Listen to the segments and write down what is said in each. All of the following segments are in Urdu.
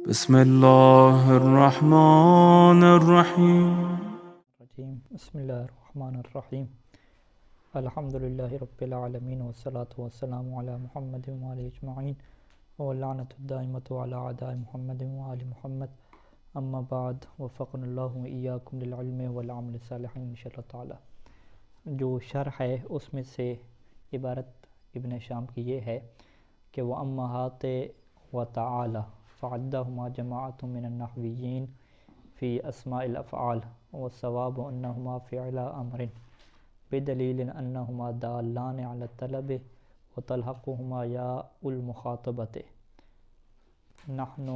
بسم الله الرحمن الرحيم. بسم اللہ الرحمن الرحیم. الحمد للہ رب العالمین والصلاة والسلام علی محمد وآلہ اجمعین واللعنۃ الدائمۃ علی اعداء محمد وآل محمد. اما بعد، وفقنا اللہ وإیاکم للعلم والعمل الصالح انشاء اللہ تعالی. جو شرح ہے اس میں سے عبارت ابن شام کی یہ ہے کہ وَأَمَّهَاتِ وَتَعَالَى فَعَدَّهُمَا جَمَاعَةٌ مِّنَ النَّحْوِيِّينَ فی اسماء الافعال والصواب انہما فعل امر بدلیل انہما دالان علی الطلب وتلحقهما یا المخاطبۃ. نحن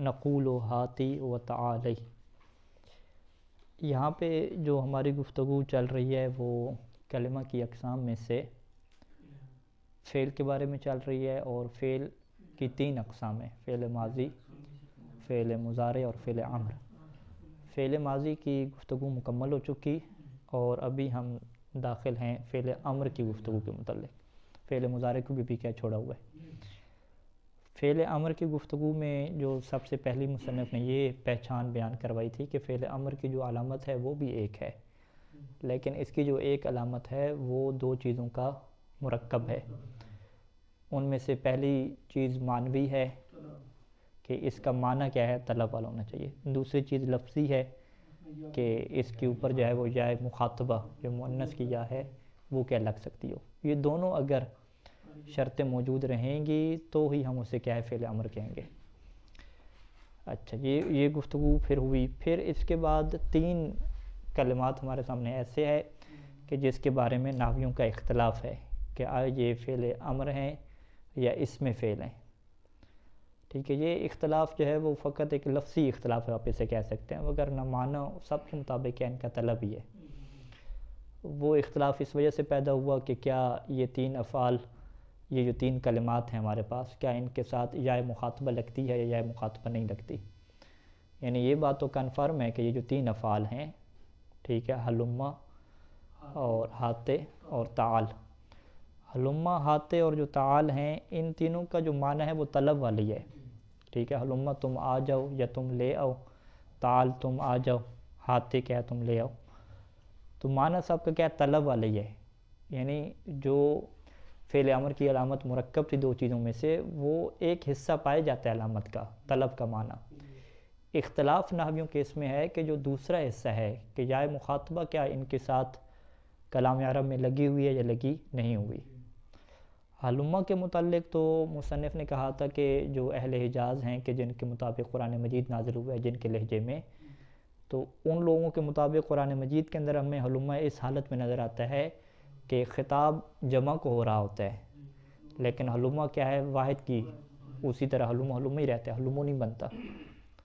نقول ہاتی و تعالی. یہاں پہ جو ہماری گفتگو چل رہی ہے وہ کلمہ کی اقسام میں سے فعل کے بارے میں چل رہی ہے، اور فعل کی تین اقسام ہیں: فعل ماضی، فعل مضارع اور فعل امر. فعل ماضی کی گفتگو مکمل ہو چکی اور ابھی ہم داخل ہیں فعل امر کی گفتگو کے متعلق. فعل مضارع کو بھی کیا چھوڑا ہوا ہے. فعل امر کی گفتگو میں جو سب سے پہلی مصنف نے یہ پہچان بیان کروائی تھی کہ فعل امر کی جو علامت ہے وہ بھی ایک ہے، لیکن اس کی جو ایک علامت ہے وہ دو چیزوں کا مرکب ہے. ان میں سے پہلی چیز معنوی ہے کہ اس کا معنی کیا ہے، طلب والا ہونا چاہیے. دوسری چیز لفظی ہے کہ اس کے اوپر جو ہے وہ یا مخاطبہ جو مؤنث کی یا ہے وہ کیا لگ سکتی ہو. یہ دونوں اگر شرطیں موجود رہیں گی تو ہی ہم اسے کیا ہے فعل امر کہیں گے. اچھا، یہ گفتگو پھر ہوئی. پھر اس کے بعد تین کلمات ہمارے سامنے ایسے ہے کہ جس کے بارے میں نحویوں کا اختلاف ہے کہ آئے یہ فعل امر ہیں یا اسم فعل ہیں. ٹھیک ہے، یہ اختلاف جو ہے وہ فقط ایک لفظی اختلاف ہے، آپ اسے کہہ سکتے ہیں، وگرنہ معنی سب کے مطابق کیا ان کا طلب ہی ہے. وہ اختلاف اس وجہ سے پیدا ہوا کہ کیا یہ تین افعال، یہ جو تین کلمات ہیں ہمارے پاس، کیا ان کے ساتھ یا مخاطبہ لگتی ہے یا مخاطبہ نہیں لگتی. یعنی یہ بات تو کنفرم ہے کہ یہ جو تین افعال ہیں، ٹھیک ہے، ہلما اور ہاتے اور تعال. ہلما، ہاتے اور جو تعال ہیں، ان تینوں کا جو معنی ہے وہ طلب والی ہے. ٹھیک ہے، ہلما تم آ جاؤ یا تم لے آؤ، تعال تم آ جاؤ، ہاتے کیا تم لے آؤ. تو معنی سب کا کیا طلب والی ہے. یعنی جو فعل امر کی علامت مرکب تھی دو چیزوں میں سے، وہ ایک حصہ پائے جاتا ہے علامت کا، طلب کا معنی. اختلاف نحویوں کے اس میں ہے کہ جو دوسرا حصہ ہے کہ یا مخاطبہ کیا ان کے ساتھ کلام عرب میں لگی ہوئی ہے یا لگی نہیں ہوئی. ہلما کے متعلق تو مصنف نے کہا تھا کہ جو اہل حجاز ہیں کہ جن کے مطابق قرآن مجید نازل ہوا ہے جن کے لہجے میں، تو ان لوگوں کے مطابق قرآن مجید کے اندر ہمیں ہلما اس حالت میں نظر آتا ہے کہ خطاب جمع کو ہو رہا ہوتا ہے، لیکن ہلما کیا ہے واحد کی اسی طرح ہلما ہی رہتا ہے، ہلمو نہیں بنتا.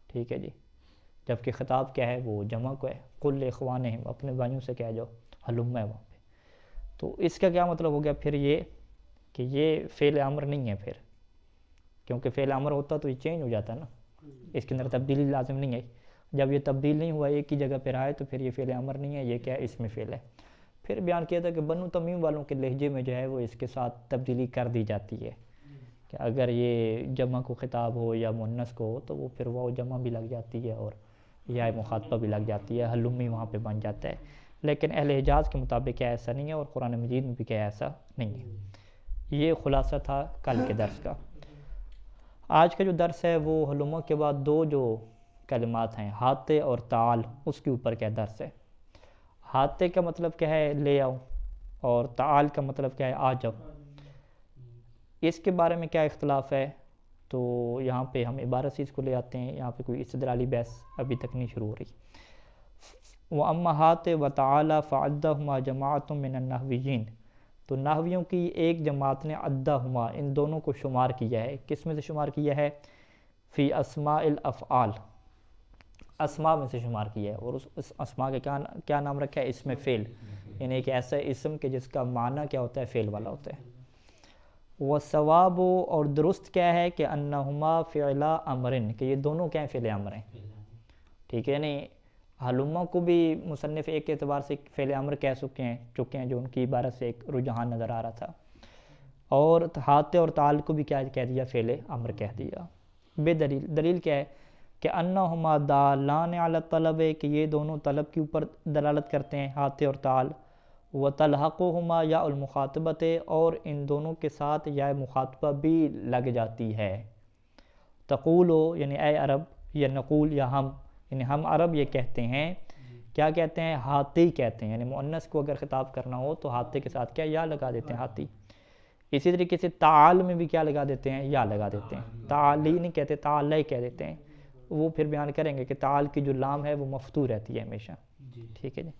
ٹھیک ہے جی، جبکہ خطاب کیا ہے وہ جمع کو ہے. قل لاخوانہم، اپنے بھائیوں سے کہہ جاؤ، ہلما ہے وہاں پہ. تو اس کا کیا مطلب ہو گیا پھر یہ کہ یہ فعل امر نہیں ہے. پھر کیونکہ فعل امر ہوتا تو یہ چینج ہو جاتا نا، اس کے اندر تبدیلی لازم نہیں ہے. جب یہ تبدیل نہیں ہوا، ایک ہی جگہ پہ آئے، تو پھر یہ فعل امر نہیں ہے، یہ کیا ہے اسم فعل ہے. پھر بیان کیا تھا کہ بنو تمیم والوں کے لہجے میں جو ہے وہ اس کے ساتھ تبدیلی کر دی جاتی ہے کہ اگر یہ جمع کو خطاب ہو یا مؤنث کو ہو تو وہ پھر واو جمع بھی لگ جاتی ہے اور یا مخاطبہ بھی لگ جاتی ہے، ہلمی وہاں پہ بن جاتا ہے. لیکن اہل حجاز کے مطابق کیا ایسا نہیں ہے، اور قرآن مجید میں بھی کیا ایسا نہیں ہے. یہ خلاصہ تھا کل کے درس کا. آج کا جو درس ہے وہ ہلما کے بعد دو جو کلمات ہیں، ہاتے اور تعال، اس کے اوپر کیا درس ہے. ہاتے کا مطلب کیا ہے لے آؤ، اور تعال کا مطلب کیا ہے آ جاؤ. اس کے بارے میں کیا اختلاف ہے، تو یہاں پہ ہم عبارت سے اس کو لے آتے ہیں. یہاں پہ کوئی استدلالی بحث ابھی تک نہیں شروع ہو رہی. وَأَمَّهَاتِ وَتَعَالَى فَعَدَّهُمَا جَمَاعَةٌ مِّنَ النَّحْوِيِّينَ. تو نحویوں کی ایک جماعت نے عدہما، ان دونوں کو شمار کیا ہے. کس میں سے شمار کیا ہے؟ فی اسماء الافعال، اسماء میں سے شمار کیا ہے. اور اس اسماء کا کیا نام رکھا ہے؟ اسم فعل. یعنی ایک ایسا اسم کہ جس کا معنی کیا ہوتا ہے؟ فعل والا ہوتا ہے. والصواب، اور درست کیا ہے کہ انہما فعلا امرن، کہ یہ دونوں کیا ہیں؟ فعل امر ہیں. ٹھیک ہے، یعنی ہلما کو بھی مصنف ایک اعتبار سے فعل امر کہہ چکے ہیں جو ان کی عبارت سے ایک رجحان نظر آ رہا تھا. اور ہاتے اور تعال کو بھی کیا کہہ دیا؟ فعل امر کہہ دیا. بے دلیل، دلیل کیا ہے کہ انہما دالان علی الطلب، کہ یہ دونوں طلب کے اوپر دلالت کرتے ہیں، ہاتھ اور تال، وتلحقہما یا المخاطبت، اور ان دونوں کے ساتھ یا مخاطبہ بھی لگ جاتی ہے۔ تقولو یعنی اے عرب، یا نقول یا ہم، یعنی ہم عرب یہ کہتے ہیں، کیا کہتے ہیں؟ ہاتھی کہتے ہیں، یعنی مؤنث کو اگر خطاب کرنا ہو تو ہاتھی کے ساتھ کیا یا لگا دیتے ہیں، ہاتھی۔ اسی طریقے سے تعال میں بھی کیا لگا دیتے ہیں؟ یا لگا دیتے ہیں، تعالی نہیں کہتے، تعالی کہہ دیتے ہیں، وہ پھر بیان کریں گے کہ تعال کی جو لام ہے وہ مفتوح رہتی ہے ہمیشہ، ٹھیک ہے جی۔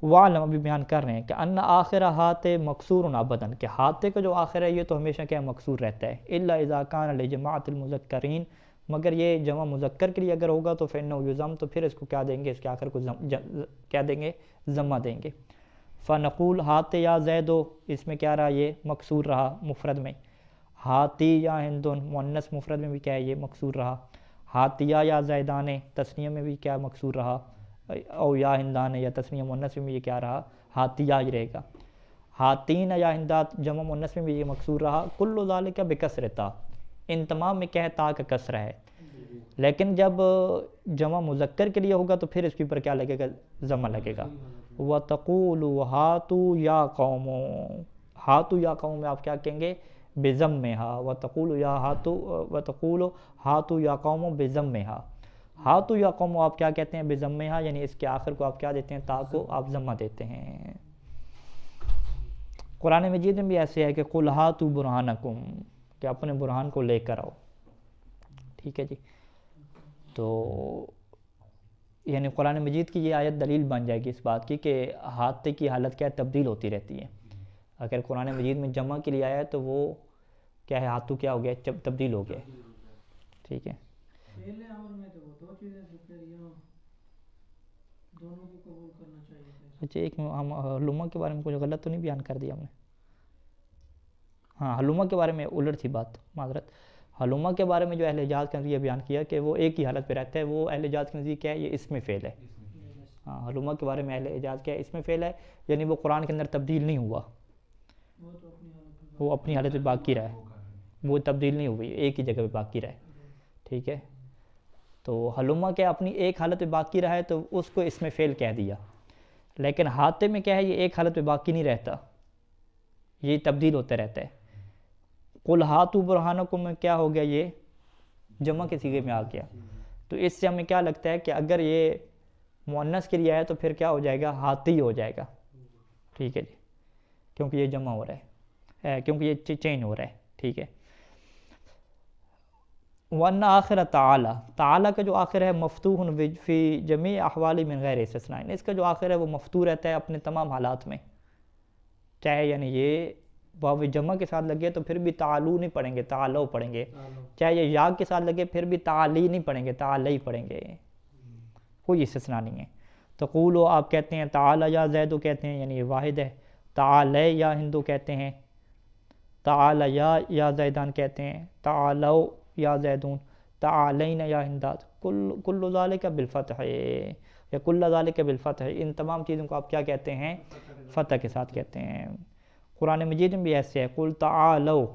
وعلم ابھی بیان کر رہے ہیں کہ ان آخر ہاتھ مکسور ابداً، کہ ہاتھ کا جو آخر ہے یہ تو ہمیشہ کیا مکسور رہتا ہے، الا اذا کان لجماعت المذکرین، مگر یہ جمع مذکر کے لیے اگر ہوگا تو فإنه یضم، تو پھر اس کو کیا دیں گے؟ اس کے آخر کو کیا دیں گے؟ ضمہ دیں گے۔ فنقول ہاتھ یا زیدو، اس میں کیا رہا؟ یہ مکسور رہا مفرد میں۔ ہاتی یا ہندن مؤنث مفرد میں بھی کیا ہے؟ یہ مکسور رہا۔ ہاتیا یا زیدان تثنیہ میں بھی کیا مکسور رہا، او یا ہندان یا تثنیہ مؤنث میں بھی یہ کیا رہا؟ ہاتیا ہی رہے گا۔ ہاتین یا ہندات جمع مؤنث میں بھی یہ مکسور رہا۔ کل ذالک بکسر تا، ان تمام میں کیا ہے؟ تا کا کسرہ ہے، لیکن جب جمع مذکر کے لیے ہوگا تو پھر اس کے اوپر کیا لگے گا؟ ضمہ لگے گا۔ وَتَقُولُ هَاتُوا يَا قَوْمُ، ہاتو یا قوم میں آپ کیا کہیں گے؟ بِضَمِّهَا، وَتَقُولُ هَاتُوا يَا قَوْمُ بِضَمِّهَا، ہاتو یا قوم آپ کیا کہتے ہیں؟ بِضَمِّهَا، یعنی اس کے آخر کو آپ کیا دیتے ہیں؟ تا کو آپ ضمہ دیتے ہیں۔ قرآن مجید میں بھی ایسے ہے کہ قُلْ هَاتُوا بُرْهَانَكُمْ، کہ اپنے برہان کو لے کر آؤ، ٹھیک ہے جی۔ تو یعنی قرآن مجید کی یہ آیت دلیل بن جائے گی اس بات کی کہ ہاتھ کی حالت کیا ہے؟ تبدیل ہوتی رہتی ہے۔ اگر قرآن مجید میں جمع کے لیے آیا ہے تو وہ کیا ہے؟ ہاتھوں کیا ہو گیا؟ تبدیل ہو گیا، ٹھیک ہے۔ اچھا ایک ہم حلومہ کے بارے میں کچھ غلط تو نہیں بیان کر دیا ہم نے؟ ہاں حلومہ کے بارے میں الٹ تھی بات، معذرت۔ حلومہ کے بارے میں جو اہل حجاز کا نظریہ بیان کیا کہ وہ ایک ہی حالت پہ رہتا ہے، وہ اہل حجاز کا نظریہ کیا ہے؟ یہ اسم فعل ہے۔ ہاں حلومہ کے بارے میں اہل حجاز کیا ہے؟ اسم فعل ہے، یعنی وہ قرآن کے اندر تبدیل نہیں ہوا، وہ اپنی حالت پہ باقی رہا ہے، وہ تبدیل نہیں ہوئی، ایک ہی جگہ پہ باقی رہے، ٹھیک ہے۔ تو حلومہ کیا اپنی ایک حالت پہ باقی رہا ہے تو اس کو اسم فعل کہہ دیا، لیکن ہاتھ میں کیا ہے؟ یہ ایک حالت پہ باقی نہیں رہتا، یہ تبدیل ہوتا رہتا ہے۔ قُلْ هَاتُوا بُرْهَانَكُمْ میں کیا ہو گیا؟ یہ جمع کے صیغے میں آ گیا، تو اس سے ہمیں کیا لگتا ہے کہ اگر یہ مؤنث کے لیے آئے تو پھر کیا ہو جائے گا؟ ہاتھی ہو جائے گا، ٹھیک ہے جی، کیونکہ یہ جمع ہو رہا ہے، کیونکہ یہ چینج ہو رہا ہے، ٹھیک ہے۔ وَأَنَّ آخِرَ تَعَالَى، تعالی کا جو آخر ہے مفتوح فی جمیع احوال من غیر استثناء، اس کا جو آخر ہے وہ مفتوح رہتا ہے اپنے تمام حالات میں، چاہے یعنی یہ واو جمع کے ساتھ لگے تو پھر بھی تعالو نہیں پڑھیں گے، تعالو پڑھیں گے، چاہے یہ یا کے ساتھ لگے پھر بھی تعالی نہیں پڑھیں گے، تعالی پڑھیں گے، کوئی استثناء نہیں ہے۔ تقولو آپ کہتے ہیں، تعالی یا زیدو کہتے ہیں، یعنی یہ واحد ہے، تعالی یا ہندو کہتے ہیں، تعالی یا زیدان کہتے ہیں، تعالو یا زیدون، تعالین یا ہندات، کل ذالک بالفتح، یا کل ذالک بالفتح، ان تمام چیزوں کو آپ کیا کہتے ہیں؟ فتح کے ساتھ کہتے ہیں۔ قرآن مجید میں بھی ایسے ہے، قُلْ تَعَالَوْا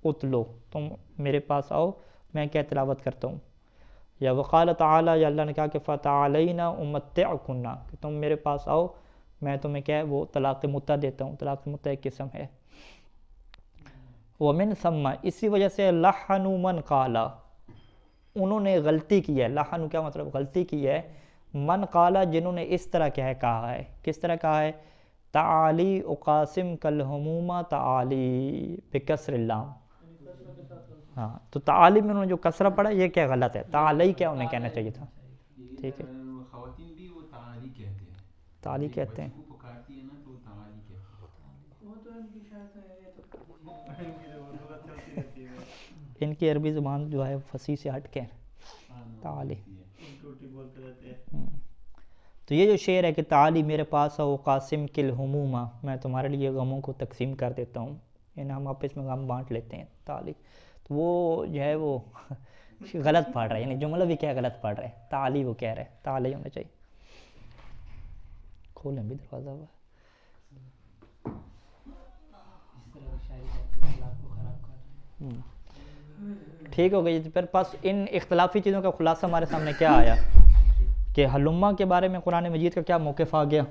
اُتْلُوا، تم میرے پاس آؤ میں کیا تلاوت کرتا ہوں، یا وقال تعالی، یا اللہ نے کہا کہ فَتَعَالَيْنَا أُمَتِّعْكُنَّا، کہ تم میرے پاس آؤ میں تمہیں کیا ہے؟ وہ طلاق متع دیتا ہوں، طلاق متع ایک قسم ہے۔ وَمِن ثم، اسی وجہ سے لَحَنُوا مَنْ قَالَ، انہوں نے غلطی کی ہے، لحن کیا مطلب؟ غلطی کی ہے، من قالا جنہوں نے اس طرح کیا ہے کہا ہے، کس طرح کہا ہے؟ تعالی اقاسم کالہمومہ تعالی بکسر اللام، ہاں تو تعالی میں انہوں نے جو کسرہ پڑھا یہ کیا غلط ہے، تعالی کیا انہیں کہنا چاہیے تھا، ٹھیک ہے۔ خواتین بھی وہ تعالی کہتے ہیں، تعالی کہتے ہیں، بچی کو پکارتی ہے نا تو وہ تعالی کہتے ہیں۔ ان کی عربی زبان جو ہے فصیح سے ہٹ کے تعالی، تو یہ جو شعر ہے کہ تعالی میرے پاس آؤ قاسم کالہمومہ، میں تمہارے لیے غموں کو تقسیم کر دیتا ہوں، یعنی ہم آپس میں غم بانٹ لیتے ہیں، تعالی، تو وہ جو ہے وہ غلط پڑھ رہا ہے، یعنی جملہ بھی کیا غلط پڑھ رہا ہے، تعالی وہ کہہ رہا ہے، تعالی ہونا چاہیے۔ کھولیں بھی دروازہ ہوا ٹھیک ہو گئی. پھر پس ان اختلافی چیزوں کا خلاصہ ہمارے سامنے کیا آیا کہ ہلما کے بارے میں قرآن مجید کا کیا موقف آ گیا؟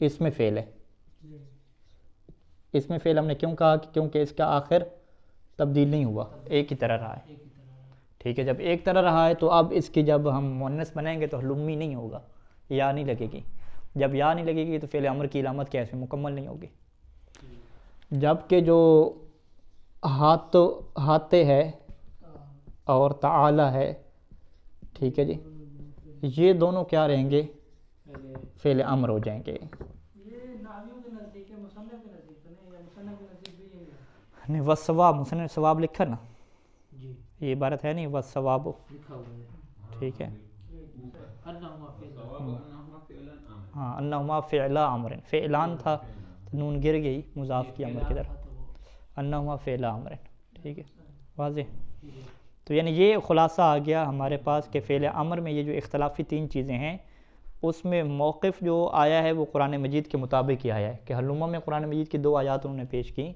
اس میں فعل ہے. اس میں فعل ہم نے کیوں کہا؟ کہ کیونکہ اس کا آخر تبدیل نہیں ہوا، ایک ہی طرح رہا ہے. ٹھیک ہے، جب ایک طرح رہا ہے تو اب اس کی جب ہم مؤنث بنائیں گے تو ہلمی نہیں ہوگا، یا نہیں لگے گی. جب یا نہیں لگے گی تو فعل امر کی علامت کیسے مکمل نہیں ہوگی. جبکہ جو ہاتے ہے اور تعالی ہے، ٹھیک ہے جی، یہ دونوں کیا رہیں گے؟ فعل امر ہو جائیں گے. نہیں والثواب، مصنف ثواب لکھا نا، یہ عبارت ہے نہیں والثواب، ٹھیک ہے. ہاں انہما فعلا امر، فعلان تھا تو نون گر گئی مضاف کی امر کی طرف، انہما فعلا امر. ٹھیک ہے، واضح. تو یعنی یہ خلاصہ آ گیا ہمارے پاس کہ فعل امر میں یہ جو اختلافی تین چیزیں ہیں، اس میں موقف جو آیا ہے وہ قرآن مجید کے مطابق ہی آیا ہے. کہ ہلما میں قرآن مجید کی 2 آیات انہوں نے پیش کی،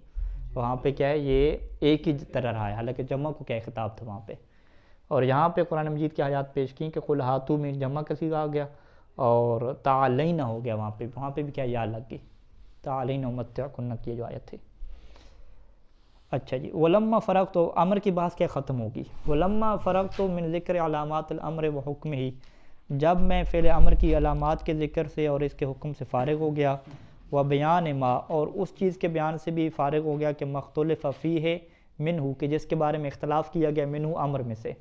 وہاں پہ کیا ہے یہ ایک ہی طرح رہا ہے، حالانکہ جمع کو کیا خطاب تھا وہاں پہ. اور یہاں پہ قرآن مجید کی آیات پیش کی کہ قل ہاتو میں جمع کا صیغہ آ گیا، اور تعالین ہو گیا وہاں پہ بھی کیا یا لگ گئی، تعالین امتعکن کی جو آیت تھی. اچھا جی، ولما فرق تو امر کی بحث کیا ختم ہوگی. ولما فرق تو من ذکر علامات الامر و حکم ہی، جب میں فعل امر کی علامات کے ذکر سے اور اس کے حکم سے فارغ ہو گیا، و بیان ما، اور اس چیز کے بیان سے بھی فارغ ہو گیا کہ مختلف فیہ منہ، کہ جس کے بارے میں اختلاف کیا گیا، منہ امر میں سے،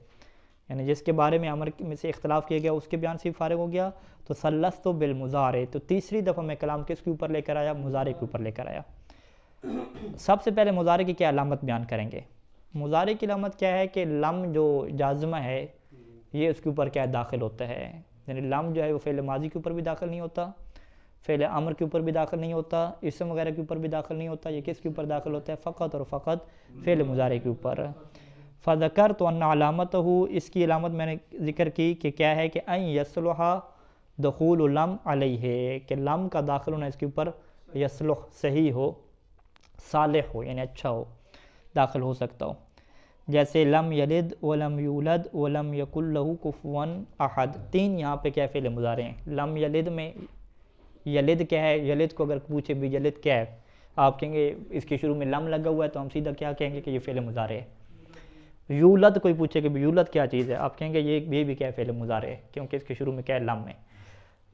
یعنی جس کے بارے میں امر میں سے اختلاف کیا گیا اس کے بیان سے بھی فارغ ہو گیا. تو سلست بالمضارع، تو تیسری دفعہ میں کلام کس کے اوپر لے کر آیا؟ مضارع کے اوپر لے کر آیا. سب سے پہلے مضارع کی کیا علامت بیان کریں گے. مضارع کی علامت کیا ہے کہ لم جو جازمہ ہے یہ اس کے اوپر کیا داخل ہوتا ہے. یعنی لم جو ہے وہ فعل ماضی کے اوپر بھی داخل نہیں ہوتا، فعل امر کے اوپر بھی داخل نہیں ہوتا، اسم وغیرہ کے اوپر بھی داخل نہیں ہوتا. یہ کس کے اوپر داخل ہوتا ہے؟ فقط اور فقط فعل مضارع کے اوپر. فذکرت ان علامتہ، اس کی علامت میں نے ذکر کی کہ کیا ہے کہ ان یصلح دخول لم علیہ، کہ لم کا داخل ہونا اس کے اوپر یصلح صحیح ہو، صالح ہو، یعنی اچھا ہو، داخل ہو سکتا ہو. جیسے لم یلد ولم یولد ولم یکن لہ کفوا احد، 3 یہاں پہ کیا فعل مضارع ہیں. لم یلد میں یلد کیا ہے؟ یلد کو اگر پوچھے بھی یلد کیا ہے، آپ کہیں گے اس کے شروع میں لم لگا ہوا ہے، تو ہم سیدھا کیا کہیں گے کہ یہ فعل مضارع ہے. یولد کوئی پوچھے کہ یولد کیا چیز ہے، آپ کہیں گے یہ بھی کیا فعل مضارع ہے، کیونکہ اس کے شروع میں کیا ہے؟ لم ہے.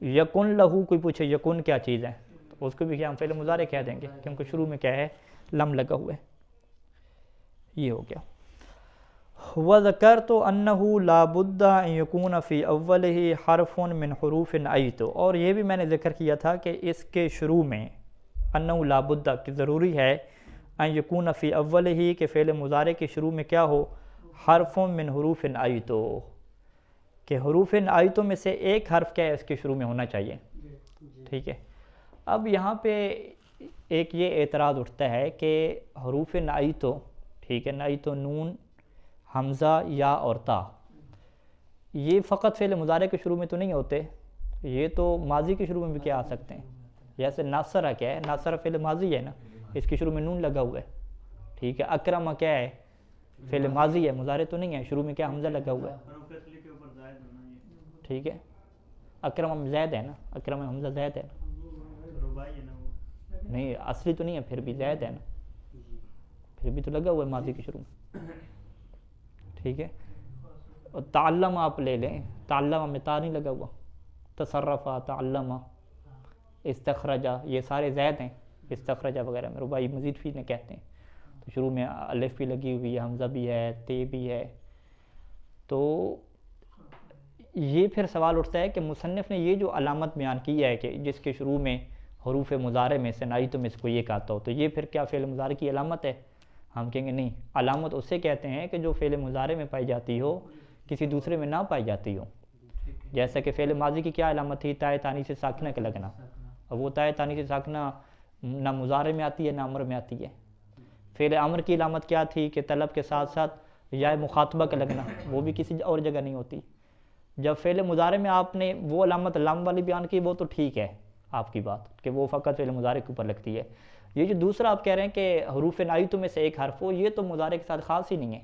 یکن لہو کوئی پوچھے یکن کیا چیز ہے، تو اس کو بھی کیا ہم فعل مضارع کہہ دیں گے، کیونکہ شروع میں کیا ہے؟ لم لگا ہوا ہے. یہ ہو گیا. وذکرت انہ لا بد ان یکون فی اولہ حرف من حروف ایت، اور یہ بھی میں نے ذکر کیا تھا کہ اس کے شروع میں انہ لا بد، کہ ضروری ہے، ان یکون فی اولہ، کہ فعل مضارع کے شروع میں کیا ہو؟ حرف من حروف ایت، کہ حروف ایتوں میں سے ایک حرف کیا ہے اس کے شروع میں ہونا چاہیے. ٹھیک ہے. اب یہاں پہ ایک یہ اعتراض اٹھتا ہے کہ حروف ایتوں، ٹھیک ہے، ایتوں نون، حمزہ، یا اور تا، یہ فقط فعل مضارع کے شروع میں تو نہیں ہوتے، یہ تو ماضی کے شروع میں بھی کیا آ سکتے ہیں. جیسے ناصرہ کیا ہے؟ ناصرہ فعل ماضی ہے نا، اس کے شروع میں نون لگا ہوا ہے. ٹھیک ہے. اکرمہ کیا ہے؟ فعل ماضی ہے، مضارع تو نہیں ہے، شروع میں کیا حمزہ لگا ہوا ہے. ٹھیک ہے. اکرم زید ہے نا، اکرم حمزہ زید ہے نا، نہیں اصلی تو نہیں ہے، پھر بھی زید ہے نا، پھر بھی تو لگا ہوا ہے ماضی کے شروع میں. ٹھیک ہے. اور تعلم آپ لے لیں، تعلم میں تا نہیں لگا ہوا. تصرفہ، تعلم، استخرجہ، یہ سارے زید ہیں. استخرجہ وغیرہ میں رباعی مزید فی نے کہتے ہیں، تو شروع میں الف بھی لگی ہوئی ہے، حمزہ بھی ہے، تے بھی ہے. تو یہ پھر سوال اٹھتا ہے کہ مصنف نے یہ جو علامت بیان کی ہے کہ جس کے شروع میں حروف مضارع میں سے نائتوں میں سے کوئی ایک آتا ہو، تو یہ پھر کیا فعل مضارع کی علامت ہے؟ ہم کہیں گے نہیں. علامت اسے کہتے ہیں کہ جو فعل مضارع میں پائی جاتی ہو، کسی دوسرے میں نہ پائی جاتی ہو. جیسا کہ فعل ماضی کی کیا علامت تھی؟ تائے تانیث سے ساکنہ کا لگنا. اب وہ تائے تانیث سے ساکنہ نہ مضارع میں آتی ہے نہ امر میں آتی ہے. فعل امر کی علامت کیا تھی؟ کہ طلب کے ساتھ ساتھ یا مخاطبہ کا لگنا، وہ بھی کسی اور جگہ نہیں ہوتی. جب فعل مضارع میں آپ نے وہ علامت لام والی بیان کی، وہ تو ٹھیک ہے آپ کی بات، کہ وہ فقط فعل مضارع کے اوپر لگتی ہے. یہ جو دوسرا آپ کہہ رہے ہیں کہ حروف نعیتوں میں سے ایک حرف ہو، یہ تو مضارع کے ساتھ خاص ہی نہیں ہے،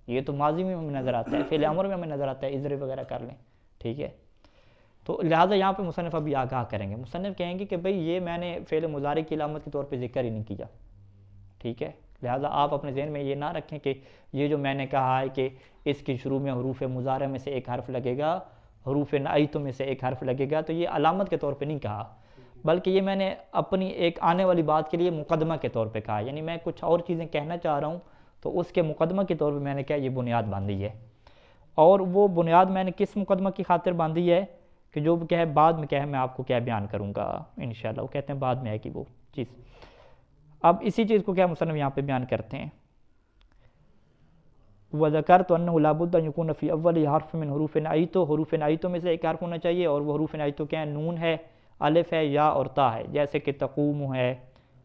یہ تو ماضی میں ہمیں نظر آتا ہے، فعل امر میں ہمیں نظر آتا ہے، اضرب وغیرہ کر لیں، ٹھیک ہے. تو لہٰذا یہاں پہ مصنف ابھی آگاہ کریں گے، مصنف کہیں گے کہ بھئی یہ میں نے فعل مضارع کی علامت کے طور پہ ذکر ہی نہیں کیا، ٹھیک ہے. لہٰذا آپ اپنے ذہن میں یہ نہ رکھیں کہ یہ جو میں نے کہا ہے کہ اس کی شروع میں حروف مضارع میں سے ایک حرف لگے گا، حروف نعیتوں میں سے ایک حرف لگے گا، تو یہ علامت کے طور پہ نہیں کہا، بلکہ یہ میں نے اپنی ایک آنے والی بات کے لیے مقدمہ کے طور پہ کہا. یعنی میں کچھ اور چیزیں کہنا چاہ رہا ہوں تو اس کے مقدمہ کے طور پہ میں نے کیا یہ بنیاد باندھی ہے. اور وہ بنیاد میں نے کس مقدمہ کی خاطر باندھی ہے کہ جو کیا ہے بعد میں کیا ہے میں آپ کو کیا بیان کروں گا انشاءاللہ. وہ کہتے ہیں بعد میں آئے گی وہ چیز. اب اسی چیز کو کیا مصنف یہاں پہ بیان کرتے ہیں. وَذَكَرْتُ أَنَّهُ لَا بُدَّ أَن يَكُونَ فِي أَوَّلِ حَرْفٍ مِّن حُرُوفِ نَعِیتُ، حروف نعیتوں میں سے ایک حرف ہونا چاہیے، اور وہ حروف نعیتوں کیا ہیں؟ نون ہے، الف ہے، یا اور تا ہے. جیسے کہ تقوم ہے،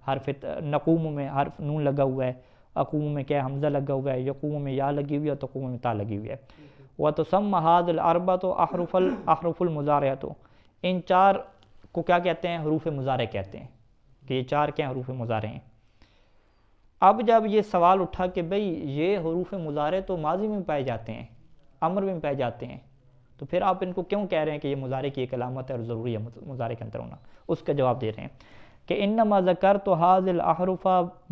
حرف نقوم میں حرف نون لگا ہوا ہے، اقوم میں کیا ہے حمزہ لگا ہوا ہے، یقوم میں یا لگی ہوئی ہے، اور تقوم میں تا لگی ہوئی ہے. وَتُسَمَّ هَذِهِ الْأَرْبَعَةُ أَحْرُفُ الْمُضَارَعَةُ، ان چار کو کیا کہتے ہیں؟ حروف مضارع کہتے ہیں، کہ یہ چار کیا حروف مضارع ہیں. اب جب یہ سوال اٹھا کہ بھئی یہ حروف مضارع تو ماضی میں پائے جاتے ہیں، امر میں پائے جاتے ہیں، تو پھر آپ ان کو کیوں کہہ رہے ہیں کہ یہ مضارع کی ایک علامت ہے اور ضروری ہے مضارع کے اندر ہونا؟ اس کا جواب دے رہے ہیں کہ انما ذکرت هذه الاحرف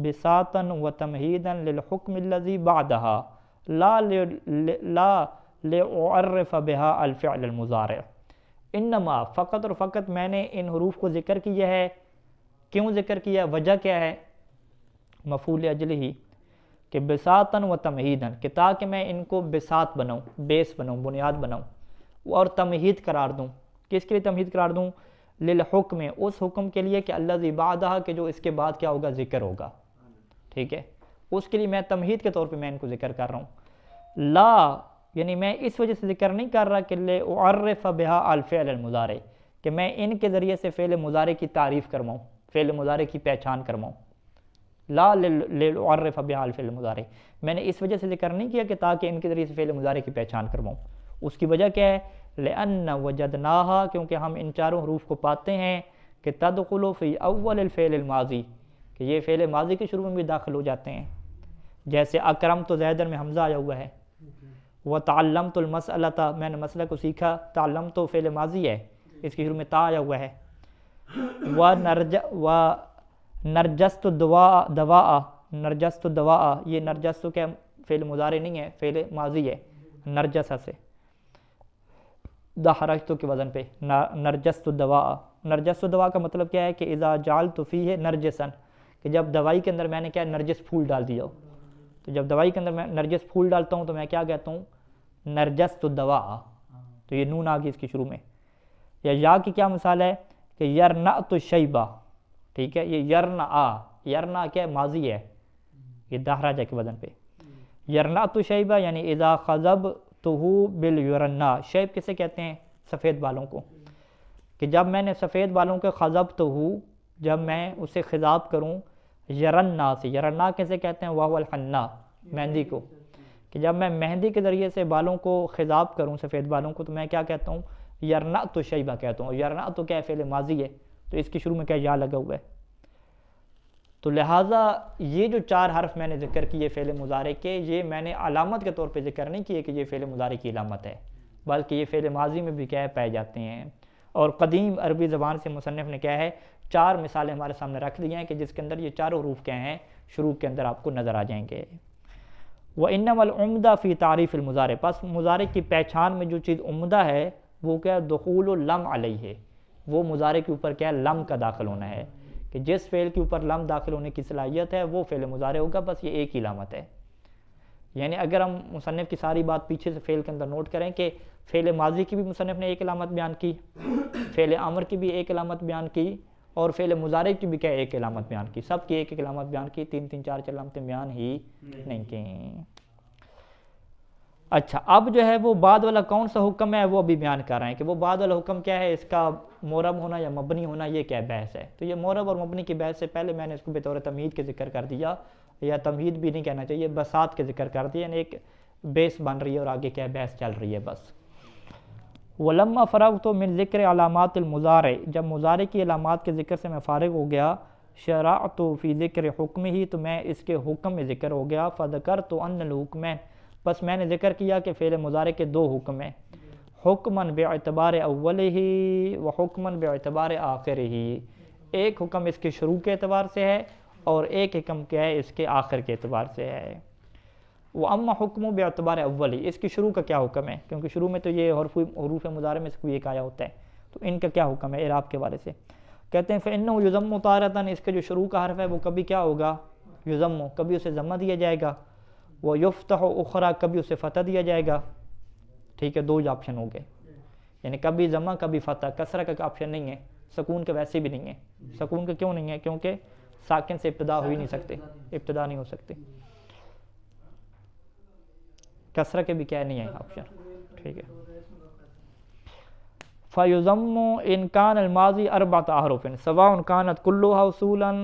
بساطا وتمهيدا للحكم الذي بعدها لا لأعرف بها الفعل المضارع. انما فقط اور فقط میں نے ان حروف کو ذکر کیا ہے. کیوں ذکر کیا؟ وجہ کیا ہے؟ مفعول اجلہ ہی، کہ بساطاً و تمہیداً، کہ تاکہ میں ان کو بساط بناؤں، بیس بناؤں، بنیاد بناؤں، اور تمہید قرار دوں. کس کے لیے تمہید قرار دوں؟ للحکم، اس حکم کے لیے کہ الذی بعدہ، کہ جو اس کے بعد کیا ہوگا؟ ذکر ہوگا، ٹھیک ہے. اس کے لیے میں تمہید کے طور پہ میں ان کو ذکر کر رہا ہوں. لا یعنی میں اس وجہ سے ذکر نہیں کر رہا کہ لأعرف بها الفعل المضارع، کہ میں ان کے ذریعے سے فعل مضارع کی تعریف کرواؤں، فعل مضارع کی پہچان کرواؤں. لا لأعرف بها الفعل المضارع، میں نے اس وجہ سے ذکر نہیں کیا کہ تاکہ ان کے ذریعے سے فعل مضارع کی پہچان کرواؤں. اس کی وجہ کیا ہے؟ لأن وجدناها، کیونکہ ہم ان چاروں حروف کو پاتے ہیں کہ تدخل فی اول الفعل الماضی، کہ یہ فعل ماضی کے شروع میں بھی داخل ہو جاتے ہیں. جیسے اکرمت زیدن میں حمزہ آیا ہوا ہے، وتعلمت المسألۃ، میں نے مسئلہ کو سیکھا، تعلمت فعل ماضی ہے، اس کے شروع میں تا آیا ہوا ہے. نرجست دواء، نرجست دواء، یہ نرجست کیا فعل مضارع نہیں ہے، فعل ماضی ہے، نرجس سے دحرجت کے وزن پہ نرجست دواء. نرجست دواء کا مطلب کیا ہے کہ اذا جعلت فیہ نرجسا، کہ جب دوائی کے اندر میں نے کیا نرجس پھول ڈال دیا ہو. تو جب دوائی کے اندر میں نرجس پھول ڈالتا ہوں تو میں کیا کہتا ہوں؟ نرجست دواء. تو یہ نون آ گئی اس کی شروع میں. یا کی کیا مثال ہے کہ یرنأت الشیبہ، ٹھیک ہے. یہ یرنا کیا ماضی ہے، یہ دحرجہ کے وزن پہ. یرنأت الشیبہ یعنی اذا خضبتہ بالیرنا، شیب کسے کہتے ہیں؟ سفید بالوں کو. کہ جب میں نے سفید بالوں کے خضبتہ، جب میں اسے خضاب کروں، یرنا سے، یرنا کیسے کہتے ہیں؟ وہو الحنا، مہندی کو. کہ جب میں مہندی کے ذریعے سے بالوں کو خضاب کروں، سفید بالوں کو، تو میں کیا کہتا ہوں؟ یرنأت الشیبہ کہتا ہوں. یرنأت تو کیا فعل ماضی ہے، تو اس کی شروع میں کیا یا لگا ہوا ہے. تو لہٰذا یہ جو چار حرف میں نے ذکر کیے فعل مضارع کے، یہ میں نے علامت کے طور پہ ذکر نہیں کیے کہ یہ فعل مضارع کی علامت ہے، بلکہ یہ فعل ماضی میں بھی کیا ہے پائے جاتے ہیں. اور قدیم عربی زبان سے مصنف نے کیا ہے چار مثالیں ہمارے سامنے رکھ دی ہیں کہ جس کے اندر یہ چاروں حروف کیا ہیں شروع کے اندر آپ کو نظر آ جائیں گے. وَإِنَّمَا الْعُمْدَةُ فِي تَعْرِيفِ الْمُضَارِعِ، پس مضارع کی پہچان میں جو چیز عمدہ ہے وہ کیا دخول اللم علیہ، وہ مضارع کے اوپر کیا لم کا داخل ہونا ہے، کہ جس فعل کے اوپر لم داخل ہونے کی صلاحیت ہے وہ فعل مضارع ہوگا. بس یہ ایک ہی علامت ہے. یعنی اگر ہم مصنف کی ساری بات پیچھے سے فعل کے اندر نوٹ کریں کہ فعل ماضی کی بھی مصنف نے ایک علامت بیان کی، فعل امر کی بھی ایک علامت بیان کی، اور فعل مضارع کی بھی کیا ایک علامت بیان کی. سب کی ایک ایک علامت بیان کی، تین تین چار چار علامتیں بیان ہی نہیں کی. اچھا، اب جو ہے وہ بعد والا کون سا حکم ہے وہ ابھی بیان کر رہے ہیں کہ وہ بعد والا حکم کیا ہے، اس کا معرب ہونا یا مبنی ہونا، یہ کیا بحث ہے. تو یہ معرب اور مبنی کی بحث سے پہلے میں نے اس کو بطور تمہید کے ذکر کر دیا، یا تمہید بھی نہیں کہنا چاہیے، بساط کے ذکر کر دیا، یعنی ایک بیس بن رہی ہے اور آگے کیا بحث چل رہی ہے بس. وَلَمَّا فَرَغْتُ مِنْ ذِكْرِ عَلَامَاتِ الْمُضَارِعِ، جب مضارع کی علامات کے ذکر سے میں فارغ ہو گیا، شرعت فی ذکر حکم ہی، تو میں اس کے حکم میں ذکر ہو گیا، فذکرت ان الحکمین، بس میں نے ذکر کیا کہ فعل مضارع کے دو حکم ہیں، حکماً باعتبار اولہ و حکماً باعتبار آخرہ، ایک حکم اس کے شروع کے اعتبار سے ہے اور ایک حکم کیا ہے اس کے آخر کے اعتبار سے ہے۔ وَأَمَّا حُکْمُ بِاعْتِبَارِ اَوَّلِ، اس کی شروع کا کیا حکم ہے، کیونکہ شروع میں تو یہ حروف مضارع میں سے کوئی ایک آیا ہوتا ہے، تو ان کا کیا حکم ہے اعراب کے بارے سے، کہتے ہیں فَإِنَّهُ يُضَمُّ تَارَةً، اس کا جو شروع کا حرف ہے وہ کبھی کیا ہوگا، یضم، کبھی اسے ضمہ دیا جائے گا، وَيُفْتَحُ اُخْرَى، کبھی اسے فتح دیا جائے گا، ٹھیک ہے، دو آپشن ہو گئے، یعنی کبھی ضمہ کبھی فتح، کسرہ کا آپشن نہیں ہے، سکون کا ویسے بھی نہیں ہے، سکون کا کیوں نہیں ہے، کیونکہ ساکن سے ابتدا ہو ہی نہیں سکتے، ابتدا نہیں ہو سکتے، کسرہ کے بھی کیا نہیں ہے آپشن، ٹھیک ہے۔ فَيُضَمُّ إِنْ كَانَ الْمَاضِي أَرْبَعَةَ أَحْرُفٍ سَوَاءٌ كَانَتْ كُلُّهَا وصولاً،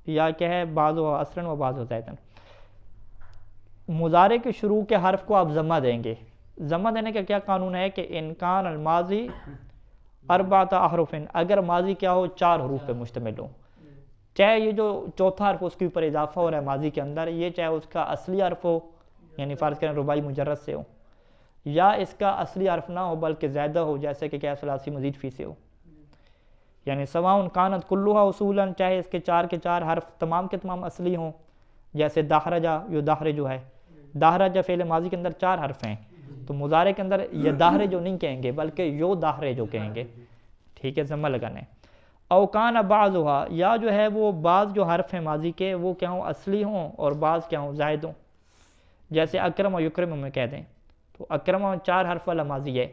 یا کیا ہے بعضها عصراً و بعضها زائداً، مضارع کے شروع کے حرف کو آپ ضمہ دیں گے، ضمہ دینے کا کیا قانون ہے کہ إِنْ كَانَ الْمَاضِي أَرْبَعَةَ أَحْرُفٍ، اگر ماضی کیا ہو چار حروف پہ مشتمل ہو، چاہے یہ جو چوتھا حرف اس کے اوپر اضافہ ہو رہا ہے ماضی کے اندر، یہ چاہے اس کا اصلی حرف ہو، یعنی فرض کریں رباعی مجرد سے ہو، یا اس کا اصلی حرف نہ ہو بلکہ زیادہ ہو، جیسے کہ کیا ثلاثی مزید فی سے ہو، یعنی سواء کانت کلھا اصولاً، چاہے اس کے چار حرف تمام کے تمام اصلی ہوں، جیسے داحرجہ، یو داحرجو ہے، داحرجہ فعل ماضی کے اندر چار حرف ہیں، تو مضارع کے اندر یہ داحرجو نہیں کہیں گے بلکہ یو داحرجو کہیں گے، ٹھیک ہے، ضمہ لگانا ہے۔ او کان بعضها، یا جو ہے وہ بعض جو حرف ہیں ماضی کے وہ کیا ہوں اصلی ہوں اور بعض کیا ہوں زائد ہوں، جیسے اکرم و یکرم میں کہہ دیں، تو اکرم چار حرف والا ماضی ہے،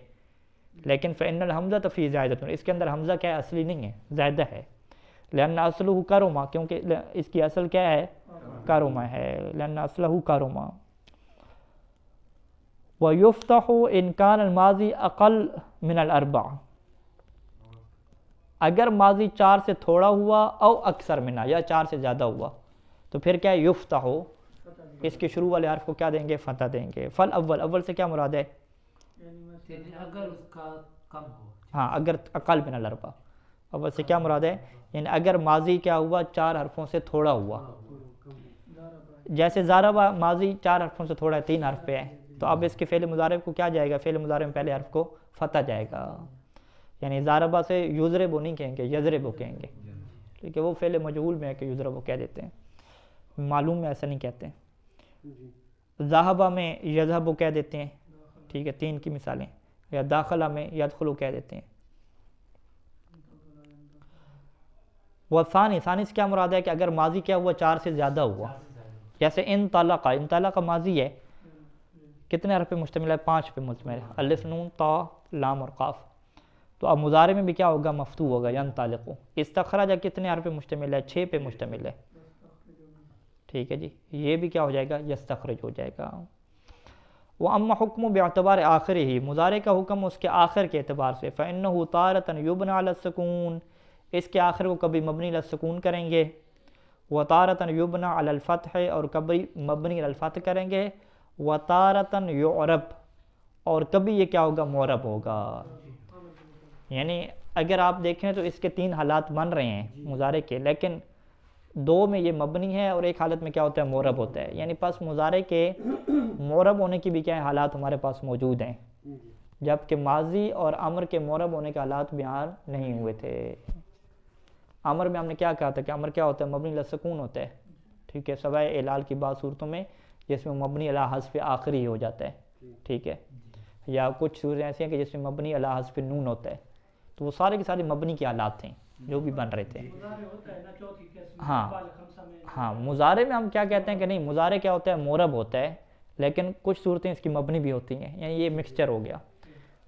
لیکن فإن الحمزہ فی زائدۃ، اس کے اندر حمزہ کیا ہے اصلی نہیں ہے، زائدہ ہے، لأن اصلہ کرما، کیونکہ اس کی اصل کیا ہے کرما ہے، لأن اصلہ کرما۔ ویفتح ان کان الماضی اقل من الاربع، اگر ماضی چار سے تھوڑا ہوا او اکثر منہ، یا چار سے زیادہ ہوا، تو پھر کیا ہے یفتح، اس کے شروع والے حرف کو کیا دیں گے فتح دیں گے۔ فل اول، اول سے کیا مراد ہے، اگر اس کا کم ہو، ہاں اگر اقل من الاربع، اول سے کیا مراد ہے، یعنی اگر ماضی کیا ہوا چار حرفوں سے تھوڑا ہوا، جیسے ضربہ ماضی چار حرفوں سے تھوڑا ہے، تین حرف پہ ہے، تو اب اس کے فعل مضارع کو کیا جائے گا، فعل مضارع میں پہلے حرف کو فتح جائے گا، یعنی ضربہ سے یضرب نہیں کہیں گے، یضرب کہیں گے، ٹھیک ہے، وہ فعل مجہول میں ہے کہ یضرب کہہ دیتے ہیں، معلوم میں ایسا نہیں کہتے ہیں، ذہبہ میں یذہب کہہ دیتے ہیں، ٹھیک ہے، تین کی مثالیں، یا داخلہ میں یدخلو کہہ دیتے ہیں۔ وثانی، ثانی سے کیا مراد ہے کہ اگر ماضی کیا ہوا چار سے زیادہ ہوا، جیسے انطلق، انطلق ماضی ہے، کتنے حرف پہ مشتمل ہے، پانچ پہ مشتمل ہے، الف نون تا لام اور قاف، تو اب مضارع میں بھی کیا ہوگا مفتوح ہوگا، ینطلق۔ استخرج کتنے حرف پہ مشتمل ہے، چھ پہ مشتمل ہے، ٹھیک ہے جی، یہ بھی کیا ہو جائے گا یستخرج ہو جائے گا۔ وَأَمَّا حُکْمُ بِاعْتِبَارِ آخِرِهِ، مضارع کا حکم اس کے آخر کے اعتبار سے، فَإِنَّهُ تَارَةً يُبْنَى عَلَى السُّكُونِ، اس کے آخر کو کبھی مبنی علی السکون کریں گے، وَتَارَةً يُبْنَى عَلَى الْفَتْحِ، اور کبھی مبنی علی الفتح کریں گے، وَتَارَةً يُعْرَبْ، اور کبھی یہ کیا ہوگا معرب ہوگا، یعنی اگر آپ دیکھیں تو اس کے تین حالات بن رہے ہیں مضارع کے، لیکن دو میں یہ مبنی ہے اور ایک حالت میں کیا ہوتا ہے معرب ہوتا ہے، یعنی پس مضارع کے معرب ہونے کی بھی کیا حالات ہمارے پاس موجود ہیں، جبکہ ماضی اور امر کے معرب ہونے کے حالات بیان نہیں ہوئے تھے۔ امر میں ہم نے کیا کہا تھا کہ امر کیا ہوتا ہے مبنی علی السکون ہوتا ہے، ٹھیک ہے، سوائے اعلال کی بعض صورتوں میں جس میں مبنی علی حذف آخری ہو جاتا ہے، ٹھیک ہے، یا کچھ صورتیں ایسی ہیں کہ جس میں مبنی علی حذف نون ہوتا ہے، تو وہ سارے کے سارے مبنی کی حالات تھیں جو بھی بن رہے تھے۔ ہاں مضارع میں ہم کیا کہتے ہیں کہ نہیں، مضارع کیا ہوتا ہے معرب ہوتا ہے، لیکن کچھ صورتیں اس کی مبنی بھی ہوتی ہیں، یعنی یہ مکسچر ہو گیا،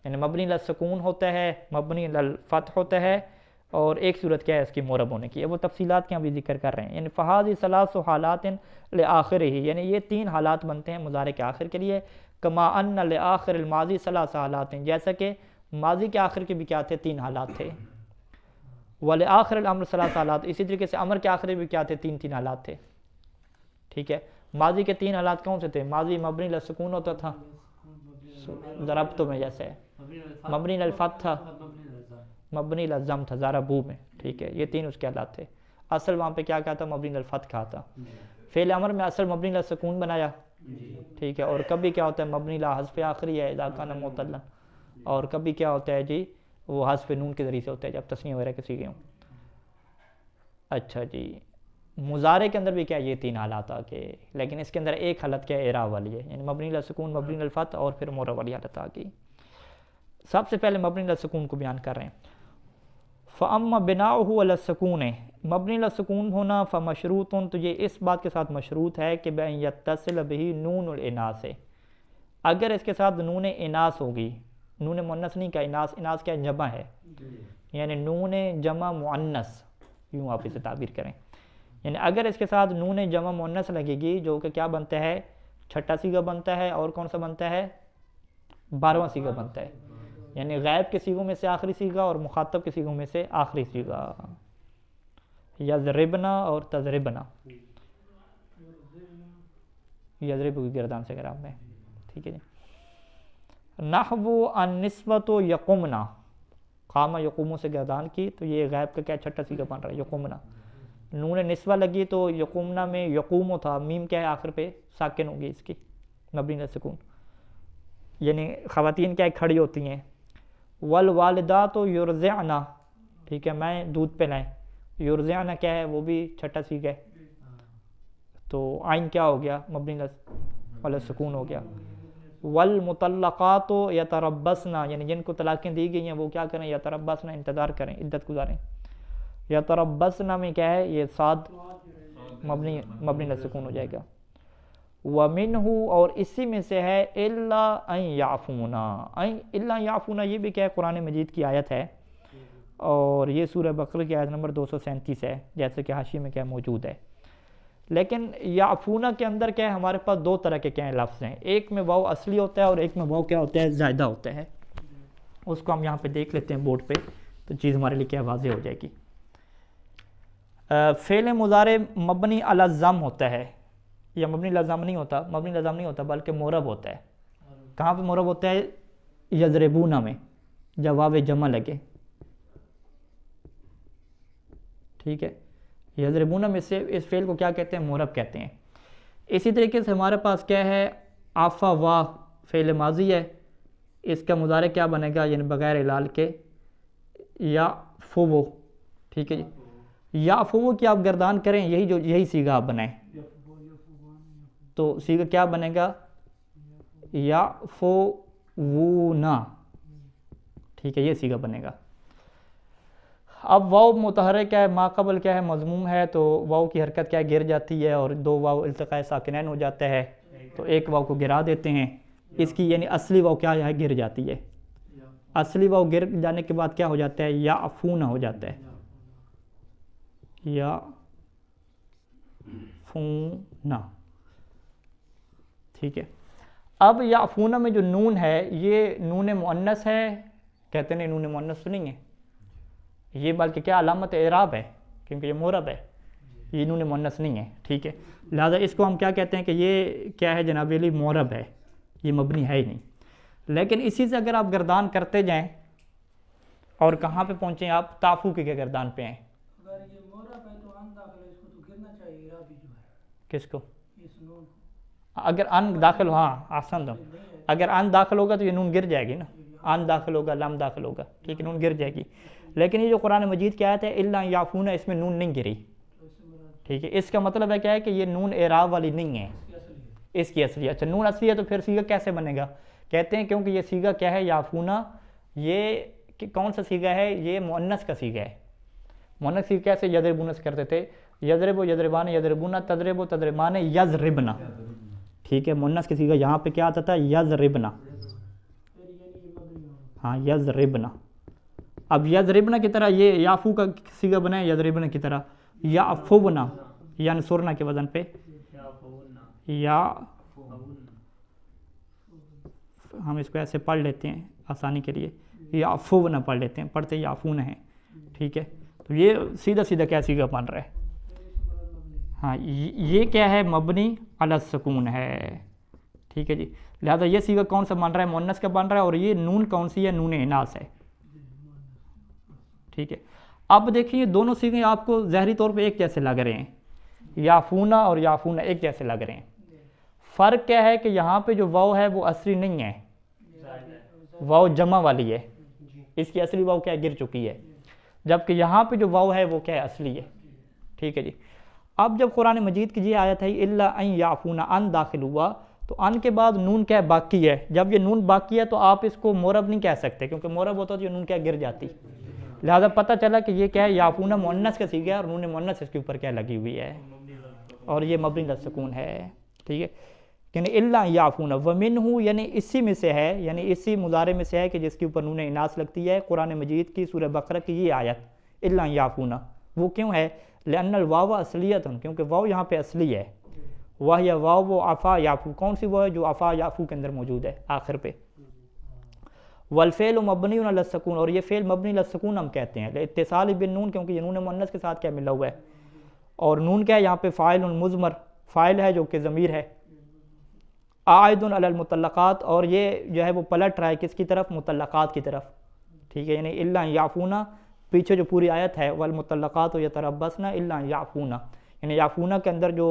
یعنی مبنی علی السکون ہوتا ہے، مبنی علی الفتح ہوتا ہے، اور ایک صورت کیا ہے اس کی معرب ہونے کی، وہ تفصیلات کے ہم بھی ذکر کر رہے ہیں، یعنی فہذی ثلاث حالات لآخرہ، یعنی یہ تین حالات بنتے ہیں مضارع کے آخر کے لیے، کما ان لآخر الماضی ثلاث حالات، جیسا کہ ماضی کے آخر کے بھی کیا تھے تین حالات تھے، ولآخر الامر ثلاث حالات، اسی طریقے سے امر کے آخر بھی کیا تھے تین حالات تھے، ٹھیک ہے، ماضی کے تین حالات کون سے تھے، ماضی مبنی علی السکون ہوتا تھا، ضربتو میں جیسے مبنی علی الفتح تھا، مبنی علی الضم تھا ضربو میں، ٹھیک ہے، یہ تین اس کے حالات تھے۔ اصل وہاں پہ کیا کہا تھا؟ مبنی الفتح کہا تھا. فعل امر میں اصل مبنی السکون بنایا, ٹھیک ہے, اور کبھی کیا ہوتا ہے مبنی لا حذف آخری ہے اذا کان معتلا, اور کبھی کیا ہوتا ہے جی وہ حذف نون کے ذریعے سے ہوتا ہے جب تسنیہ وغیرہ کے سیغے ہوں. اچھا جی, مضارع کے اندر بھی کیا یہ 3 حالات آ گئے, لیکن اس کے اندر ایک حالت کیا اعراب والی ہے, یعنی مبنی السکون, مبنی الفتح اور پھر معرب والی حالت آ گئی. سب سے پہلے مبنی السکون کو بیان کر رہے ہیں. فَأَمَّا بِنَاؤُهُ عَلَى السُّكُونِ, مبنی السکون ہونا فمشروط, تو یہ اس بات کے ساتھ مشروط ہے کہ بأن يتصل به نون الاناث, اگر اس کے ساتھ نون اناث ہوگی, نون مؤنث نہیں کا اناث, اناث کیا جمع ہے, یعنی نون جمع مؤنث, یوں آپ اسے تعبیر کریں, یعنی اگر اس کے ساتھ نون جمع مؤنث لگے گی جو کہ کیا بنتا ہے, چھٹا صیغہ بنتا ہے, اور کون سا بنتا ہے, 12واں صیغہ بنتا ہے, یعنی غائب کے صیغوں میں سے آخری صیغہ اور مخاطب کے صیغوں میں سے آخری صیغہ, یضربنا اور تضربنا, یضرب کی گردان سے گرام میں, ٹھیک ہے جی. نحو النسبۃ یقمنا, قامہ یقوموں سے گردان کی, تو یہ غائب کا کیا چھٹا صیغہ بن رہا ہے یقمنا. نون نسبہ لگی تو یقومنا میں یقوم تھا, میم کیا ہے آخر پہ ساکن ہوگی اس کی, مبنی السکون, یعنی خواتین کیا کھڑی ہوتی ہیں. والوالدات یرضعن, ٹھیک ہے, میں دودھ پلائیں, یرضعن کیا ہے وہ بھی چھٹا صیغہ ہے, تو عین کیا ہو گیا مبنی السکون ہو گیا. والمطلقات یتربصن, یعنی جن کو طلاقیں دی گئی ہیں وہ کیا کریں, یتربصن انتظار کریں, عدت گزاریں. یتربصن میں کیا ہے یہ صاد مبنی السکون ہو جائے گا. ومنہ, اور اسی میں سے ہے الا ان یعفونا, الا یعفونا یہ بھی کیا ہے قرآن مجید کی آیت ہے, اور یہ سورہ بقرہ کی آیت نمبر 237 ہے, جیسے کہ حاشیے میں کیا موجود ہے. لیکن یعفونا کے اندر کیا ہے ہمارے پاس 2 طرح کے کیا ہیں لفظ ہیں, ایک میں واو اصلی ہوتا ہے اور ایک میں واو کیا ہوتا ہے زائدہ ہوتا ہے. اس کو ہم یہاں پہ دیکھ لیتے ہیں بورڈ پہ, تو چیز ہمارے لیے کیا واضح ہو جائے گی. فعل مضارع مبنی علی الضم ہوتا ہے, یا مبنی الضم نہیں ہوتا, مبنی الضم نہیں ہوتا بلکہ معرب ہوتا ہے. کہاں پہ معرب ہوتا ہے؟ یضربون میں, جب واو جمع لگے, ٹھیک ہے. یضربون میں سے اس فعل کو کیا کہتے ہیں؟ معرب کہتے ہیں. اسی طریقے سے ہمارے پاس کیا ہے آفا وا, فعل ماضی ہے, اس کا مضارع کیا بنے گا, یعنی بغیر علال کے, یا فو, ٹھیک ہے جی. یا فو کی آپ گردان کریں, یہی صیغہ آپ بنائیں, تو صیغہ کیا بنے گا, یا فو وونا, ٹھیک ہے, یہ صیغہ بنے گا. اب واو متحرک کیا ہے, ما قبل کیا ہے مضموم ہے, تو واو کی حرکت کیا گر جاتی ہے, اور 2 واو التقاء ساکنین ہو جاتا ہے, تو ایک واو کو گرا دیتے ہیں. اس کی یعنی اصلی واو کیا ہے گر جاتی ہے, اصلی واو گر جانے کے بعد کیا ہو جاتا ہے, یا افونا ہو جاتا ہے, یا فونا, ٹھیک ہے. اب یا افونا میں جو نون ہے یہ نون مؤنث ہے, کہتے ہیں نون مؤنث تو نہیں ہے یہ, بلکہ کیا علامت اعراب ہے, کیونکہ یہ معرب ہے, یہ نون مؤنث نہیں ہے, ٹھیک ہے. لہذا اس کو ہم کیا کہتے ہیں کہ یہ کیا ہے جناب علی, معرب ہے, یہ مبنی ہے ہی نہیں. لیکن اسی سے اگر آپ گردان کرتے جائیں اور کہاں پہ پہنچیں آپ, تافو کی گردان پہ ہیں. اگر یہ معرب ہے تو ان داخل ہے, اس کو تو گرنا چاہیے اعرابی جو ہے. کس کو؟ اس نون کو. اگر ان داخل ہو, ہاں آسان دو, اگر ان داخل ہوگا تو یہ نون گر جائے گی نا, ان داخل ہوگا, لام داخل ہوگا, ٹھیک ہے, نون گر جائے گی. لیکن یہ جو قرآن مجید کی آیت ہے الا یعفونا, اس میں نون نہیں گری, ٹھیک ہے. اس کا مطلب ہے کیا ہے کہ یہ نون اعراب والی نہیں ہے, اس کی اصلی. اچھا نون اصلی ہے تو پھر صیغہ کیسے بنے گا؟ کہتے ہیں کیونکہ یہ صیغہ کیا ہے یعفونا, یہ کون سا صیغہ ہے, یہ مؤنث کا صیغہ ہے. مؤنث صیغہ کیسے یضربون سے کرتے تھے, یضرب یضربان یضربون, تضرب تضربان یضربنا, ٹھیک ہے. مؤنث کا صیغہ یہاں پہ کیا آتا تھا, یضربنا, ہاں یضربنا. اب یضربنا کی طرح یہ یافو کا صیغہ بنائیں یضربنا کی طرح, یعفونا, ینصرنا کے وزن پہ, یا ہم اس کو ایسے پڑھ لیتے ہیں آسانی کے لیے, یعفونا پڑھ لیتے ہیں, پڑھتے یعفون ہیں, ٹھیک ہے. تو یہ سیدھا سیدھا کیا صیغہ بن رہا ہے, ہاں یہ کیا ہے مبنی علی السکون ہے, ٹھیک ہے جی. لہذا یہ صیغہ کون سا بن رہا ہے, مؤنث کا بن رہا ہے, اور یہ نون کون سی ہے, نون اناث ہے, ٹھیک ہے. اب دیکھیں یہ دونوں سیغے آپ کو ظاہری طور پہ ایک جیسے لگ رہے ہیں، یافونا اور یافونا ایک جیسے لگ رہے ہیں. فرق کیا ہے کہ یہاں پہ جو واو ہے وہ اصلی نہیں ہے، واو جمع والی ہے، اس کی اصلی واو کیا گر چکی ہے، جبکہ یہاں پہ جو واو ہے وہ کیا ہے اصلی ہے. ٹھیک ہے جی. اب جب قرآن مجید کی یہ آیت ہے الا ان یعفونا، ان داخل ہوا تو ان کے بعد نون کیا باقی ہے. جب یہ نون باقی ہے تو آپ اس کو مورب نہیں کہہ سکتے، کیونکہ مورب ہوتا تو یہ نون کیا گر جاتی. لہذا پتہ چلا کہ یہ کیا ہے یعفونا مؤنث کا صیغہ ہے اور نون مؤنث اس کے اوپر کیا لگی ہوئی ہے اور یہ مبنی علی السکون ہے. ٹھیک ہے. یعنی الا یعفونا ومنہ، یعنی اسی میں سے ہے، یعنی اسی مضارع میں سے ہے کہ جس کے اوپر نون اناث لگتی ہے قرآن مجید کی سورہ بقرہ کی یہ آیت الا یعفونا. وہ کیوں ہے؟ لأن الواو اصلیت، کیونکہ واو یہاں پہ اصلی ہے. وہی واو و عفا یعفو، کون سی وہ ہے جو عفا یعفو کے اندر موجود ہے آخر پہ. والفعل مبنی علی السکون، اور یہ فعل مبنی علی السکون ہم کہتے ہیں اتصال بالنون، کیونکہ یہ نون مؤنث کے ساتھ کیا ملا ہوا ہے، اور نون کیا ہے یہاں پہ فاعل مضمر، فاعل ہے جو کہ ضمیر ہے. عائد علی المطلقات، اور یہ جو ہے وہ پلٹ رہا ہے کس کی طرف؟ مطلقات کی طرف. ٹھیک ہے. یعنی الا یعفونا پیچھے جو پوری آیت ہے والمطلقات یتربصن الا یعفونا، یعنی یعفونا کے اندر جو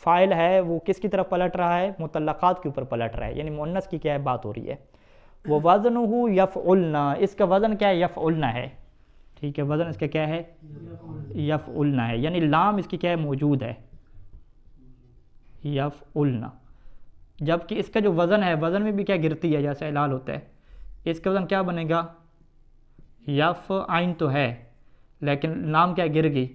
فاعل ہے وہ کس کی طرف پلٹ رہا ہے؟ مطلقات کے اوپر پلٹ رہا ہے، یعنی مؤنث کی کیا ہے بات ہو رہی ہے. وہ وزنہ یفعلنا، اس کا وزن کیا ہے؟ یفعلنا ہے. ٹھیک ہے. وزن اس کا کیا ہے؟ یفعلنا ہے، یعنی لام اس کی کیا ہے موجود ہے، یفعلنا. جبکہ اس کا جو وزن ہے وزن میں بھی کیا گرتی ہے جیسے اعلال ہوتا ہے. اس کا وزن کیا بنے گا؟ یف عین تو ہے لیکن نام کیا گر گئی؟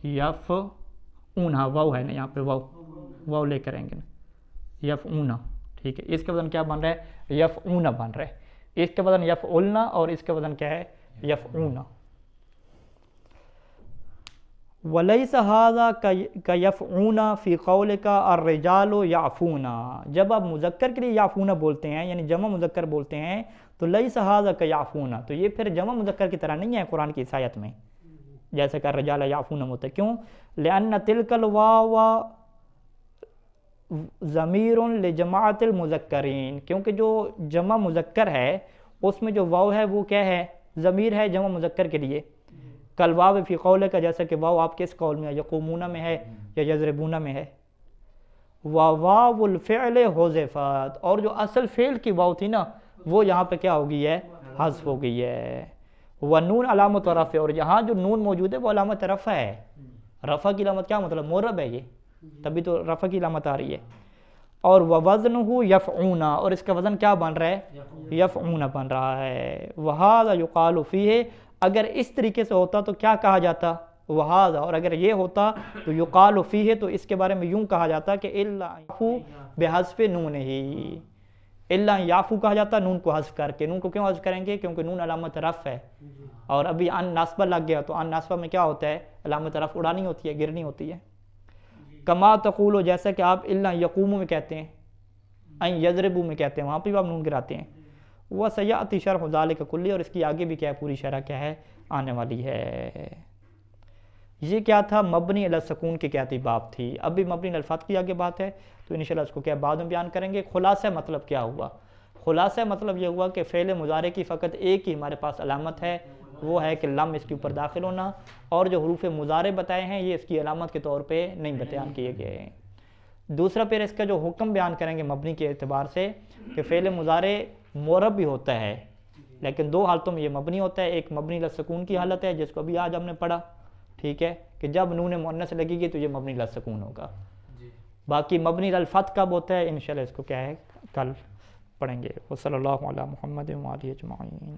یف اونا، واو ہے نا یہاں پہ، واو لے کر آئیں گے نا، یف اونا. ٹھیک ہے. اس کا وزن کیا بن رہا ہے؟ یف اونا بن رہا ہے. اس کا وزن یف اولنا اور اس کا وزن کیا ہے؟ یف اونا. وَلَيْسَ هَذَا كَيَفْعُونَ فِي قَوْلِكَ الرِّجَالُ يَعْفُونَ. جب آپ مذکر کے لیے یعفون بولتے ہیں یعنی جمع مذکر بولتے ہیں تو لَيْسَ هَذَا كَيَعْفُونَ، تو یہ پھر جمع مذکر کی طرح نہیں ہے قرآن کی اس آیت میں جیسے کہ الرجال یعفون ہوتا ہے. کیوں؟ لِأَنَّ تِلْكَ الْوَاوَ ضمیر لجماعت المذکرین، کیونکہ جو جمع مذکر ہے اس میں جو واو ہے وہ کیا ہے؟ ضمیر ہے جمع مذکر کے لیے. کل واو فی قول کا، جیسا کہ واو آپ کس قول میں ہے؟ یقومون میں ہے یا یضربون میں ہے. واو الفعل حذفت، اور جو اصل فعل کی واو تھی نا وہ یہاں پہ کیا ہو گئی ہے؟ حذف ہو گئی ہے. ونون علامت رفع، اور یہاں جو نون موجود ہے وہ علامت رفع ہے. رفع کی علامت کیا مطلب؟ مورب ہے یہ، تبھی تو رفع کی علامت آ رہی ہے. اور وزنہ یفعونا، اور اس کا وزن کیا بن رہا ہے؟ یفعونا بن رہا ہے. وہذا یقال فیہ، اگر اس طریقے سے ہوتا تو کیا کہا جاتا؟ وہذا، اور اگر یہ ہوتا تو یقال فیہ، تو اس کے بارے میں یوں کہا جاتا کہ الا یعفو بحذف نونہ، الا یعفو کہا جاتا نون کو حذف کر کے. نون کو کیوں حذف کریں گے؟ کیونکہ نون علامت رفع ہے اور ابھی ان ناصبہ لگ گیا، تو ان ناصبہ میں کیا ہوتا ہے؟ علامت رفع اڑانی ہوتی ہے، گرنی ہوتی ہے. کما تقولو، جیسا کہ آپ الا یقومو میں کہتے ہیں، ان یضربو میں کہتے ہیں، وہاں پہ بھی آپ نون گراتے ہیں. وہ سیاتی شرح ذالک کلی، اور اس کی آگے بھی کیا ہے پوری شرح کیا ہے آنے والی ہے. یہ کیا تھا؟ مبنی علی السکون کی کیا تھی باب تھی. اب بھی مبنی علی الفتح کی آگے بات ہے تو انشاءاللہ اس کو کیا بعد میں بیان کریں گے. خلاصہ مطلب کیا ہوا؟ خلاصہ مطلب یہ ہوا کہ فعل مضارع کی فقط ایک ہی ہمارے پاس علامت ہے، وہ ہے کہ لم اس کے اوپر داخل ہونا، اور جو حروف مضارع بتائے ہیں یہ اس کی علامت کے طور پہ نہیں بیان کیے گئے ہیں. دوسرا پھر اس کا جو حکم بیان کریں گے مبنی کے اعتبار سے کہ فعل مضارع مورب بھی ہوتا ہے لیکن دو حالتوں میں یہ مبنی ہوتا ہے. ایک مبنی علی السکون کی حالت ہے جس کو ابھی آج ہم نے پڑھا، ٹھیک ہے، کہ جب نون مؤنث لگے گی تو یہ مبنی علی السکون ہوگا. باقی مبنی علی الفتح کب ہوتا ہے انشاءاللہ اس کو کیا ہے کل پڑھیں گے. وصلی اللہ علی محمد و آلہ اجمعین.